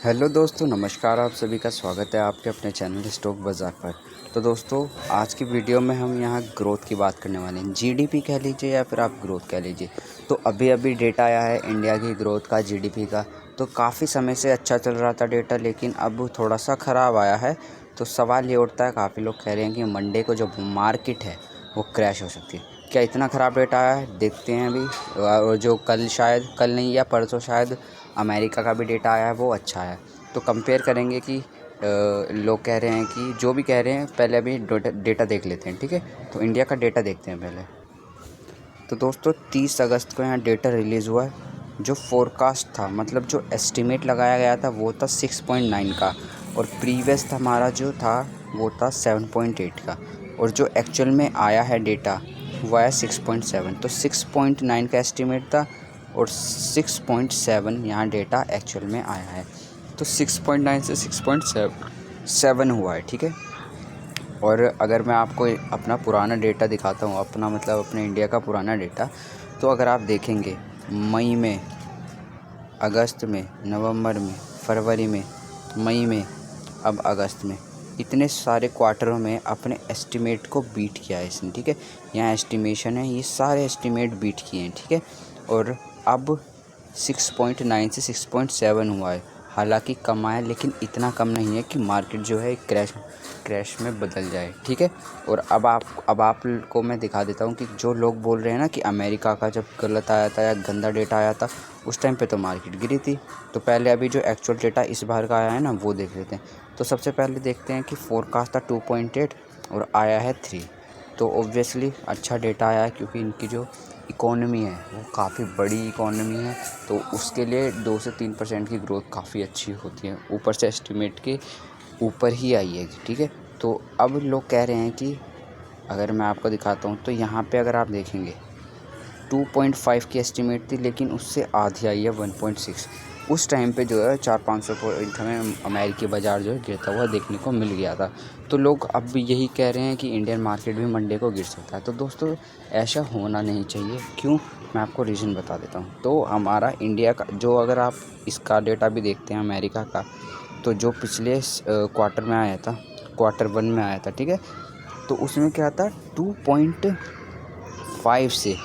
Hello दोस्तों, नमस्कार। आप सभी का स्वागत है आपके अपने चैनल स्टॉक बाज़ार पर। तो दोस्तों, आज की वीडियो में हम यहाँ ग्रोथ की बात करने वाले हैं। जीडीपी कह लीजिए या फिर आप ग्रोथ कह लीजिए। तो अभी डेटा आया है इंडिया की ग्रोथ का, जीडीपी का। तो काफ़ी समय से अच्छा चल रहा था डेटा, लेकिन अब थोड़ा सा ख़राब आया है। तो सवाल ये उठता है, काफ़ी लोग कह रहे हैं कि मंडे को जो मार्केट है वो क्रैश हो सकती है। क्या इतना ख़राब डेटा आया है? देखते हैं अभी। और जो कल नहीं या परसों शायद अमेरिका का भी डेटा आया है, वो अच्छा है। तो कंपेयर करेंगे कि लोग कह रहे हैं कि जो भी कह रहे हैं, पहले अभी डेटा देख लेते हैं, ठीक है। तो इंडिया का डेटा देखते हैं पहले। तो दोस्तों, 30 अगस्त को यहाँ डेटा रिलीज़ हुआ है। जो फोरकास्ट था, मतलब जो एस्टिमेट लगाया गया था, वो था 6.9 का, और प्रीवियस हमारा जो था वो था 7.8 का। और जो एक्चुअल में आया है डेटा वो आया 6.7। तो 6.9 का एस्टिमेट था और 6.7 यहाँ डेटा एक्चुअल में आया है। तो 6.9 से 6.7 हुआ है, ठीक है। और अगर मैं आपको अपना पुराना डेटा दिखाता हूँ, अपना मतलब अपने इंडिया का पुराना डेटा, तो अगर आप देखेंगे मई में, अगस्त में, नवंबर में, फरवरी में, मई में, अब अगस्त में, इतने सारे क्वार्टरों में अपने एस्टिमेट को बीट किया है इसने, ठीक है। यहाँ एस्टिमेशन है, ये सारे एस्टिमेट बीट किए हैं, ठीक है। और अब 6.9 से 6.7 हुआ है। हालांकि कम आया, लेकिन इतना कम नहीं है कि मार्केट जो है क्रैश में बदल जाए, ठीक है। और अब आप को मैं दिखा देता हूँ कि जो लोग बोल रहे हैं ना कि अमेरिका का जब गलत आया था या गंदा डेटा आया था, उस टाइम पे तो मार्केट गिरी थी। तो पहले अभी जो एक्चुअल डेटा इस बार का आया है ना, वो देख लेते हैं। तो सबसे पहले देखते हैं कि फोरकास्ट था 2.8 और आया है 3। तो ऑब्वियसली अच्छा डेटा आया है, क्योंकि इनकी जो इकोनॉमी है वो काफ़ी बड़ी इकोनॉमी है। तो उसके लिए 2 से 3% की ग्रोथ काफ़ी अच्छी होती है, ऊपर से एस्टिमेट के ऊपर ही आई है, ठीक है। तो अब लोग कह रहे हैं कि अगर मैं आपको दिखाता हूँ, तो यहाँ पे अगर आप देखेंगे 2.5 की एस्टिमेट थी, लेकिन उससे आधी आई है 1.6। उस टाइम पे जो है 400-500 पॉइंट हमें अमेरिकी बाज़ार जो है गिरता हुआ देखने को मिल गया था। तो लोग अब भी यही कह रहे हैं कि इंडियन मार्केट भी मंडे को गिर सकता है। तो दोस्तों, ऐसा होना नहीं चाहिए। क्यों? मैं आपको रीज़न बता देता हूँ। तो हमारा इंडिया का जो, अगर आप इसका डेटा भी देखते हैं अमेरिका का, तो जो पिछले क्वार्टर में आया था, क्वार्टर 1 में आया था, ठीक है। तो उसमें क्या था, 2.5 से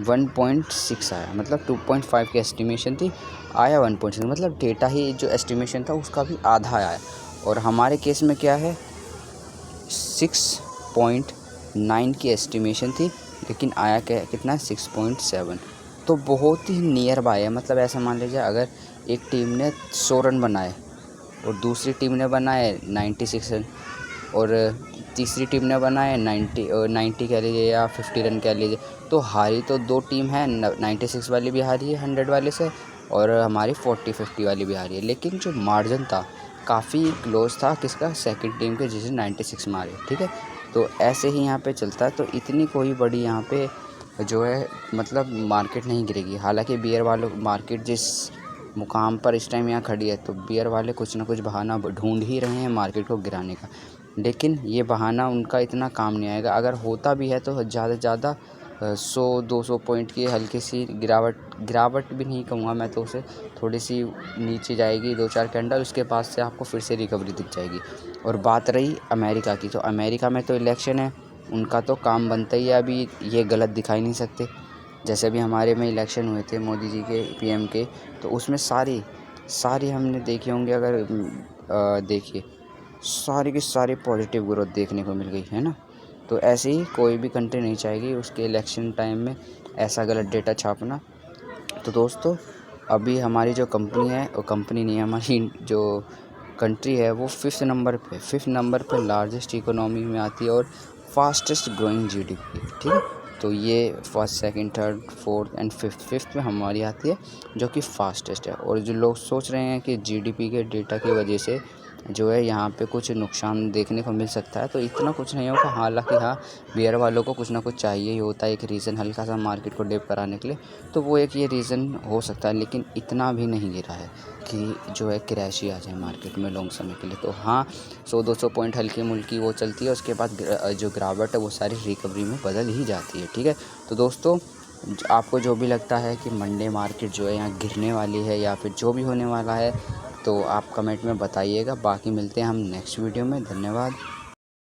1.6 आया, मतलब 2.5 की एस्टिमेशन थी, आया 1.6, मतलब डेटा ही जो एस्टिमेशन था उसका भी आधा आया। और हमारे केस में क्या है, 6.9 की एस्टिमेशन थी, लेकिन आया क्या, कितना है, 6.7। तो बहुत ही नियर बाय है। मतलब ऐसा मान लीजिए, अगर एक टीम ने 100 रन बनाए और दूसरी टीम ने बनाए 96 रन, और तीसरी टीम ने बनाए 90 कह लीजिए या 50 रन कह लीजिए, तो हारी तो 2 टीम है। 96 वाली भी हारी है 100 वाले से, और हमारी 40-50 वाली भी हारी है। लेकिन जो मार्जिन था काफ़ी क्लोज था, किसका, सेकंड टीम के, जिसने 96 मारे, ठीक है। तो ऐसे ही यहाँ पे चलता है। तो इतनी कोई बड़ी यहाँ पे जो है, मतलब मार्केट नहीं गिरेगी। हालांकि बियर वालों, मार्केट जिस मुकाम पर इस टाइम यहाँ खड़ी है, तो बियर वाले कुछ ना कुछ बहाना ढूंढ ही रहे हैं मार्केट को गिराने का। लेकिन ये बहाना उनका इतना काम नहीं आएगा। अगर होता भी है तो ज़्यादा से ज़्यादा 100-200 पॉइंट की हल्की सी गिरावट भी नहीं कहूँगा मैं, तो उसे थोड़ी सी नीचे जाएगी 2-4 कैंडल, उसके बाद से आपको फिर से रिकवरी दिख जाएगी। और बात रही अमेरिका की, तो अमेरिका में तो इलेक्शन है, उनका तो काम बनता ही है। अभी ये गलत दिखाई नहीं सकते। जैसे अभी हमारे में इलेक्शन हुए थे मोदी जी के, पीएम के, तो उसमें सारी हमने देखे होंगे, अगर देखिए, सारी की सारी पॉजिटिव ग्रोथ देखने को मिल गई है ना। तो ऐसे ही कोई भी कंट्री नहीं चाहेगी उसके इलेक्शन टाइम में ऐसा गलत डेटा छापना। तो दोस्तों, अभी हमारी जो कंपनी है, वो कंपनी नहीं है, हमारी जो कंट्री है वो 5th नंबर पे लार्जेस्ट इकोनॉमी में आती है और फास्टेस्ट ग्रोइंग जीडीपी, ठीक है। तो ये first, second, third, fourth and fifth में हमारी आती है, जो कि फास्टेस्ट है। और जो लोग सोच रहे हैं कि जीडीपी के डेटा की वजह से जो है यहाँ पे कुछ नुकसान देखने को मिल सकता है, तो इतना कुछ नहीं होगा। हालांकि हाँ, बियर वालों को कुछ ना कुछ चाहिए ही होता है, एक रीज़न हल्का सा मार्केट को डिप कराने के लिए। तो वो एक ये रीज़न हो सकता है, लेकिन इतना भी नहीं गिरा है कि जो है क्रैश ही आ जाए मार्केट में लॉन्ग समय के लिए। तो हाँ, 100-200 पॉइंट हल्की मुल्की वो चलती है, उसके बाद जो गिरावट है वो सारी रिकवरी में बदल ही जाती है, ठीक है। तो दोस्तों, आपको जो भी लगता है कि मंडे मार्केट जो है यहाँ गिरने वाली है या फिर जो भी होने वाला है, तो आप कमेंट में बताइएगा। बाकी मिलते हैं हम नेक्स्ट वीडियो में। धन्यवाद।